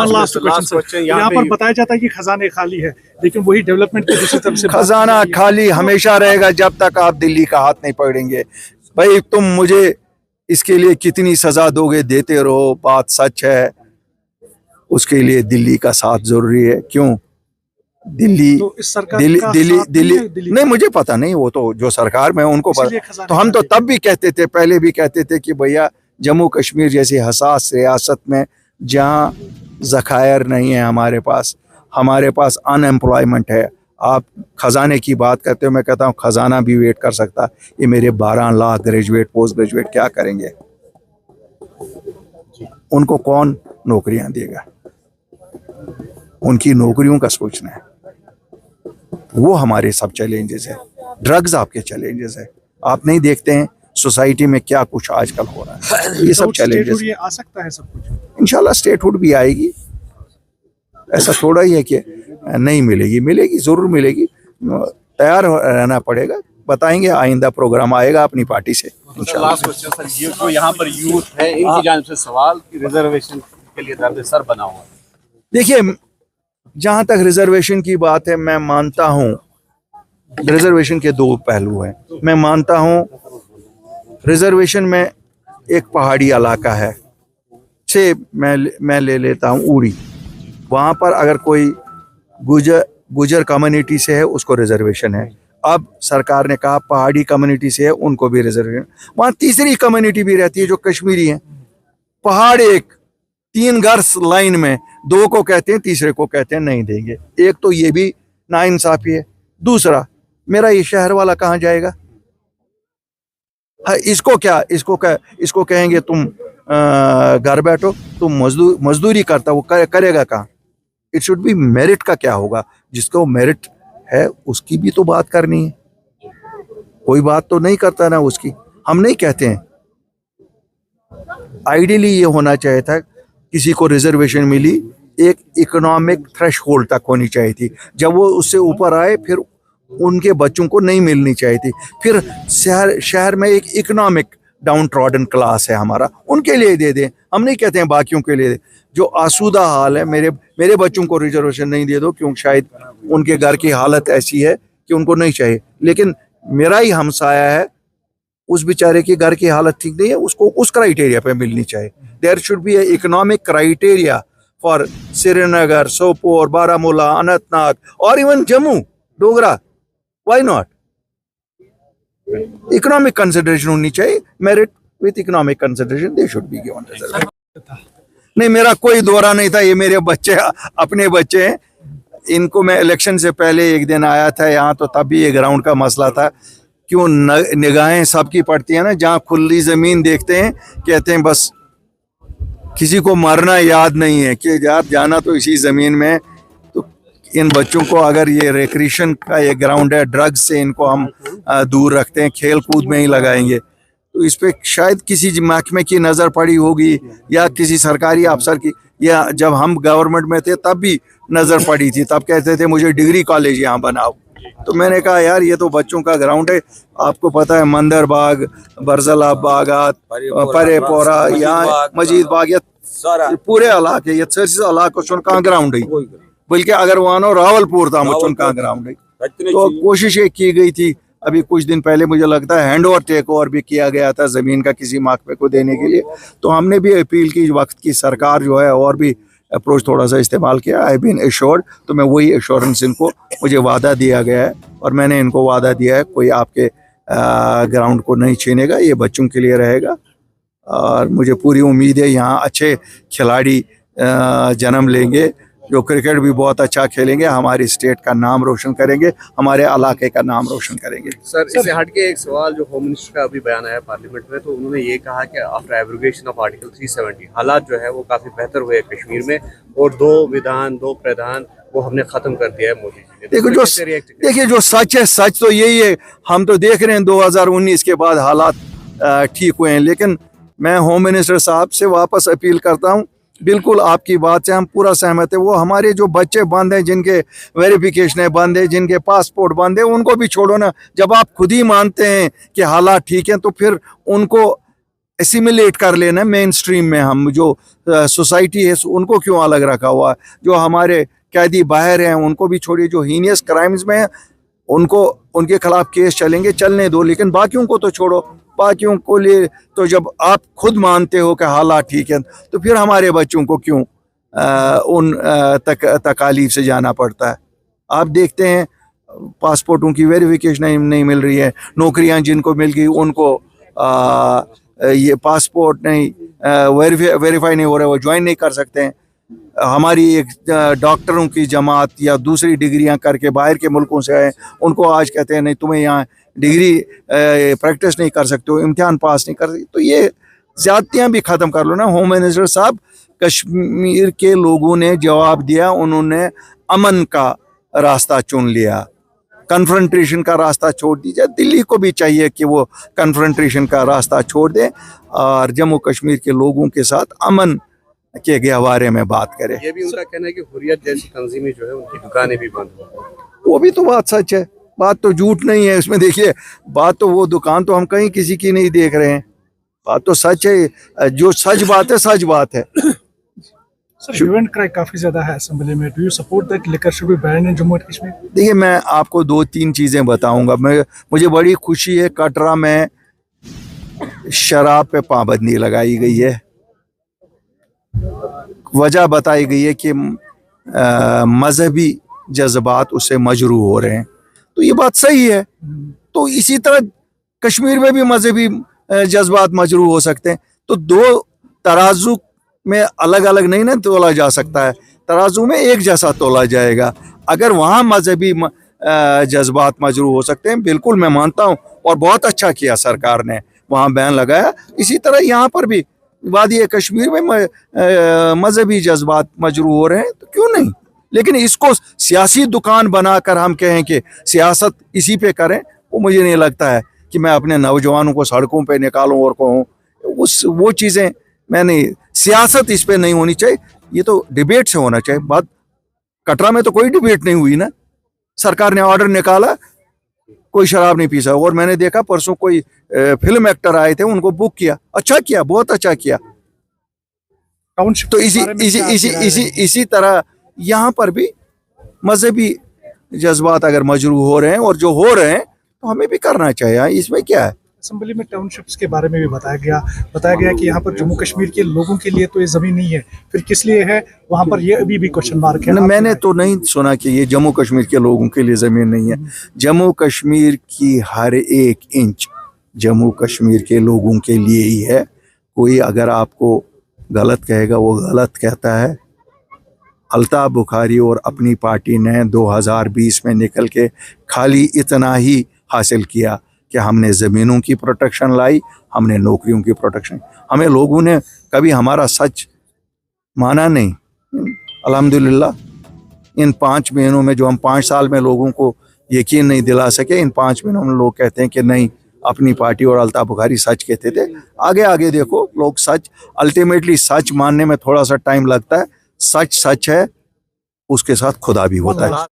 Last question यहाँ पर बताया जाता है कि खजाने खाली है, लेकिन वही डेवलपमेंट की दूसरी तरफ से खजाना खाली हमेशा रहेगा जब तक आप दिल्ली का हाथ नहीं पकड़ेंगे। भाई तुम मुझे इसके लिए कितनी सजा दोगे, देते रहो, बात सच है। उसके लिए दिल्ली का साथ जरूरी है। क्यों दिल्ली तो इस सरकार दिल्ली का दिल्ली साथ दिल्ली नहीं है दिल्ली नहीं, मुझे पता नहीं, वो तो जो सरकार में उनको इसलिए पता। खजाने तो हम तो खाली तब भी कहते थे, पहले भी कहते थे कि भैया जम्मू कश्मीर जैसी हसास रियासत में जहाँ ज़खायर नहीं है, हमारे पास अनएम्प्लॉयमेंट है। आप खजाने की बात करते हो, मैं कहता हूँ खजाना भी वेट कर सकता। ये मेरे 12 लाख ग्रेजुएट पोस्ट ग्रेजुएट क्या करेंगे? उनको कौन नौकरियां देगा? उनकी नौकरियों का सोचना है। वो हमारे सब चैलेंजेस है। ड्रग्स आपके चैलेंजेस है। आप नहीं देखते हैं सोसाइटी में क्या कुछ आजकल हो रहा है। ये सब चैलेंजेस ये आ सकता है सब कुछ। इंशाल्लाह स्टेटहुड भी आएगी। ऐसा थोड़ा ही है कि नहीं मिलेगी, मिलेगी, जरूर मिलेगी। तैयार रहना पड़ेगा। बताएंगे, आइंदा प्रोग्राम आएगा अपनी पार्टी से इंशाल्लाह। लास्ट क्वेश्चन सर, ये जो यहाँ पर यूथ है इनकी जानिब से सवाल कि रिजर्वेशन के लिए दर्द-ए-सर बना हुआ है। देखिए, जहां तक रिजर्वेशन की बात है, मैं मानता हूं रिजर्वेशन के दो पहलू हैं। मैं मानता हूं रिजर्वेशन में एक पहाड़ी इलाका है, से मैं ले लेता हूं उड़ी। वहां पर अगर कोई गुजर कम्युनिटी से है उसको रिजर्वेशन है। अब सरकार ने कहा पहाड़ी कम्युनिटी से है उनको भी रिजर्वेशन। वहां तीसरी कम्युनिटी भी रहती है जो कश्मीरी है। पहाड़ एक 3 घर लाइन में, 2 को कहते हैं, तीसरे को कहते हैं नहीं देंगे। एक तो ये भी नाइंसाफी है। दूसरा, मेरा ये शहर वाला कहाँ जाएगा? हाँ, इसको कहेंगे तुम घर बैठो, तुम मजदूरी करता, वो करेगा कहाँ? इट शुड बी मेरिट का क्या होगा? जिसको मेरिट है उसकी भी तो बात करनी है। कोई बात तो नहीं करता ना उसकी। हम नहीं कहते हैं। आइडियली ये होना चाहिए था, किसी को रिजर्वेशन मिली एक इकोनॉमिक थ्रेशहोल्ड तक होनी चाहिए थी। जब वो उससे ऊपर आए फिर उनके बच्चों को नहीं मिलनी चाहिए थी। फिर शहर में एक इकोनॉमिक डाउन ट्रॉडन क्लास है हमारा, उनके लिए दे दें। हम नहीं कहते हैं बाकियों के लिए। जो आसूदा हाल है, मेरे बच्चों को रिजर्वेशन नहीं दे दो, क्योंकि शायद उनके घर की हालत ऐसी है कि उनको नहीं चाहिए। लेकिन मेरा ही हमसाया है, उस बेचारे के घर की हालत ठीक नहीं है, उसको उस क्राइटेरिया पे मिलनी चाहिए। There should be a economic criteria for Srinagar, Sopore, Baramulla, Anantnag और even Jammu, Dogra. Why not? Economic consideration होनी चाहिए। Merit with economic consideration they should be given reservation. नहीं, मेरा कोई दौरा नहीं था। ये मेरे बच्चे, अपने बच्चे हैं। इनको मैं इलेक्शन से पहले एक दिन आया था यहाँ, तो तब भी ये ग्राउंड का मसला था। क्यों निगाहें सबकी पड़ती है ना, जहाँ खुली जमीन देखते हैं कहते हैं बस किसी को मरना याद नहीं है कि यार जाना तो इसी जमीन में। तो इन बच्चों को अगर ये रिक्रिएशन का ये ग्राउंड है, ड्रग्स से इनको हम दूर रखते हैं, खेल कूद में ही लगाएंगे, तो इस पे शायद किसी महकमे की नज़र पड़ी होगी या किसी सरकारी अफसर की, या जब हम गवर्नमेंट में थे तब भी नज़र पड़ी थी। तब कहते थे मुझे डिग्री कॉलेज यहाँ बनाओ। तो मैंने कहा यार ये तो बच्चों का ग्राउंड है। आपको पता है मंदर बाग, बरजला बागात, परेपोरा, यहाँ मजीद बाग, ये पूरे इलाके, ये इलाकों का ग्राउंड है। बल्कि अगर वहाँ रावलपुर था मुझुन का ग्राउंड है। तो कोशिश की गई थी। अभी कुछ दिन पहले मुझे लगता है हैंड ओवर टेक ओवर भी किया गया था ज़मीन का किसी महकमे को देने के लिए। तो हमने भी अपील की, वक्त की सरकार जो है और भी अप्रोच थोड़ा सा इस्तेमाल किया। आई बीन एश्योर्ड, तो मैं वही एश्योरेंस इनको, मुझे वादा दिया गया है और मैंने इनको वादा दिया है कोई आपके ग्राउंड को नहीं छीनेगा, ये बच्चों के लिए रहेगा। और मुझे पूरी उम्मीद है यहाँ अच्छे खिलाड़ी जन्म लेंगे जो क्रिकेट भी बहुत अच्छा खेलेंगे, हमारी स्टेट का नाम रोशन करेंगे, हमारे इलाके का नाम रोशन करेंगे। सर, इससे हट के एक सवाल, जो होम मिनिस्टर का अभी बयान आया पार्लियामेंट में, तो उन्होंने ये कहा कि आफ्टर एब्रोगेशन ऑफ आर्टिकल 370 हालात जो है वो काफ़ी बेहतर हुए कश्मीर में, और 2 प्रधान वो हमने ख़त्म कर दिया है मोदी जी ने। देखिए जो सच है, सच तो यही है। हम तो देख रहे हैं 2019 के बाद हालात ठीक हुए हैं। लेकिन मैं होम मिनिस्टर साहब से वापस अपील करता हूँ, बिल्कुल आपकी बात से हम पूरा सहमत है। वो हमारे जो बच्चे बंद हैं, जिनके वेरिफिकेशन बंद है, जिनके पासपोर्ट बंद है, उनको भी छोड़ो ना। जब आप खुद ही मानते हैं कि हालात ठीक हैं तो फिर उनको एसिमिलेट कर लेना मेन स्ट्रीम में। हम जो सोसाइटी है उनको क्यों अलग रखा हुआ है? जो हमारे कैदी बाहर हैं उनको भी छोड़िए, जो हीनियस क्राइम्स में हैं उनको, उनके खिलाफ केस चलेंगे, चलने दो, लेकिन बाकियों को तो छोड़ो। बाकियों को लिए तो जब आप खुद मानते हो कि हालात ठीक है, तो फिर हमारे बच्चों को क्यों उन तकालीफ से जाना पड़ता है? आप देखते हैं पासपोर्टों की वेरिफिकेशन नहीं मिल रही है, नौकरियां जिनको मिल गई उनको ये पासपोर्ट नहीं वेरीफाई नहीं हो रहा, वो ज्वाइन नहीं कर सकते हैं। हमारी एक डॉक्टरों की जमात या दूसरी डिग्रियां करके बाहर के मुल्कों से आए, उनको आज कहते हैं नहीं तुम्हें यहाँ डिग्री प्रैक्टिस नहीं कर सकते हो, इम्तिहान पास नहीं कर सकते। तो ये ज़्यादतियाँ भी ख़त्म कर लो ना। होम मिनिस्टर साहब, कश्मीर के लोगों ने जवाब दिया, उन्होंने अमन का रास्ता चुन लिया, कन्फ्रंटेशन का रास्ता छोड़ दीजिए। दिल्ली को भी चाहिए कि वो कन्फ्रंटेशन का रास्ता छोड़ दे और जम्मू कश्मीर के लोगों के साथ अमन के गहवारे में बात करे। ये भी उनका कहना है कि हुर्रियत जैसी तंजीमें जो है उनकी दुकानें भी बंद हो। वो भी तो बात सच है, बात तो झूठ नहीं है इसमें। देखिए बात तो, वो दुकान तो हम कहीं किसी की नहीं देख रहे हैं, बात तो सच है। जो सच बात है सच बात है। ह्यू एंड क्राई काफी ज्यादा है असेंबली में। Do you support that liquor should be banned in Jammu and Kashmir? देखिए मैं आपको 2-3 चीजें बताऊंगा। मुझे बड़ी खुशी है, कटरा में शराब पे पाबंदी लगाई गई है। वजह बताई गई है कि मजहबी जज्बात उससे मजरू हो रहे हैं, तो ये बात सही है। तो इसी तरह कश्मीर में भी मजहबी जज्बात मजरू हो सकते हैं। तो दो तराजू में अलग अलग नहीं ना तोला जा सकता है, तराजू में एक जैसा तोला जाएगा। अगर वहाँ मजहबी जज्बात मजरू हो सकते हैं, बिल्कुल मैं मानता हूँ, और बहुत अच्छा किया सरकार ने वहाँ बैन लगाया। इसी तरह यहाँ पर भी वादी कश्मीर में मजहबी जज्बात मजरू हो रहे हैं, तो क्यों नहीं? लेकिन इसको सियासी दुकान बनाकर हम कहें कि सियासत इसी पे करें, वो मुझे नहीं लगता है कि मैं अपने नौजवानों को सड़कों पे निकालूं और कहूँ वो चीज़ें मैं नहीं। सियासत इस पे नहीं होनी चाहिए, ये तो डिबेट से होना चाहिए। बात कटरा में तो कोई डिबेट नहीं हुई ना, सरकार ने ऑर्डर निकाला, कोई शराब नहीं पी सकता। और मैंने देखा परसों कोई फिल्म एक्टर आए थे, उनको बुक किया, अच्छा किया, बहुत अच्छा किया। तो इसी तरह यहाँ पर भी मजहबी जज्बात अगर मजरू हो रहे हैं, और जो हो रहे हैं, तो हमें भी करना चाहिए। इसमें क्या है? असेंबली में टाउनशिप्स के बारे में भी बताया गया कि यहाँ पर जम्मू कश्मीर के लोगों के लिए तो ये जमीन नहीं है, फिर किस लिए है वहाँ पर, ये अभी भी क्वेश्चन मार्क है। मैंने तो नहीं सुना कि ये जम्मू कश्मीर के लोगों के लिए जमीन नहीं है। जम्मू कश्मीर की हर एक इंच जम्मू कश्मीर के लोगों के लिए ही है। कोई अगर आपको गलत कहेगा, वो गलत कहता है। अल्ताफ बुखारी और अपनी पार्टी ने 2020 में निकल के खाली इतना ही हासिल किया कि हमने ज़मीनों की प्रोटेक्शन लाई, हमने नौकरियों की प्रोटेक्शन। हमें लोगों ने कभी हमारा सच माना नहीं। अल्हम्दुलिल्लाह इन 5 महीनों में, जो हम 5 साल में लोगों को यकीन नहीं दिला सके, इन 5 महीनों में लोग कहते हैं कि नहीं, अपनी पार्टी और अल्ताफ बुखारी सच कहते थे। आगे आगे देखो, लोग सच, अल्टीमेटली सच मानने में थोड़ा सा टाइम लगता है। सच सच है, उसके साथ खुदा भी होता है।